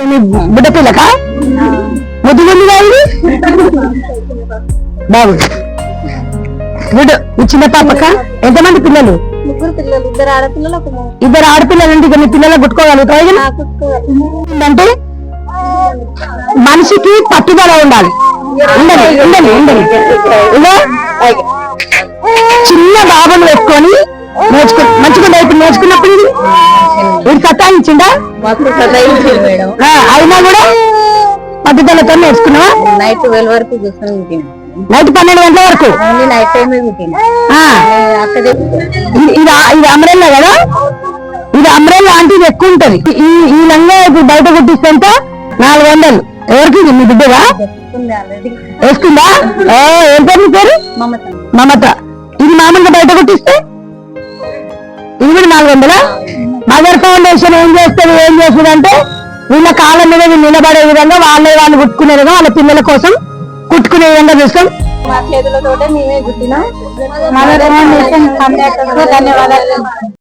బిడ్డ పిల్లక ముద్దుగుంది బాబు గుడ్. మీ చిన్న పాపక ఎంతమంది పిల్లలు? ముగ్గురు పిల్లలు, ఇద్దరు ఆడపిల్లలు ఒక మగ. ఇద్దరు ఆడపిల్లలు అంటే ఇక మీ పిల్లలకు గుట్టుకోగలుగుతావు. అంటే మనిషికి పట్టుదల ఉండాలి. ఉండదు ఉండదు ఉండదు ఇదో చిన్న బాబును పెట్టుకొని నేర్చుకో. మంచిగా ఇప్పుడు నేర్చుకున్నప్పుడు ఇది సతాయించిండా? అయినా కూడా పట్టుదలతో నేర్చుకున్నావా? నైట్ 12 వరకు కూర్చొని నైట్ 12 గంటల వరకు నైట్ టైం ఇది అమ్రెల్లా కదా? ఇది అమ్రెల్లా అంటే ఇది ఎక్కువ ఉంటది. ఈ లంగా ఇప్పుడు బయట కుట్టిస్తే 400. ఎవరికి? మీ బిడ్డగా వేసుకుందా? ఏం పేరు? మీ పేరు? మమత. ఇది మామూలుగా బయట కుట్టిస్తే ఇది కూడా 400. మదర్ ఫౌండేషన్ ఏం చేస్తుంది అంటే వీళ్ళ కాళ్ళ మీద నిలబడే విధంగా వాళ్ళు కుట్టుకునే విధంగా వాళ్ళ పిల్లల కోసం కుట్టుకునే విధంగా చూస్తాం. మా చేతులతోటే మేమే కుట్టినా. మదర్ ఫౌండేషన్ ధన్యవాదాలు.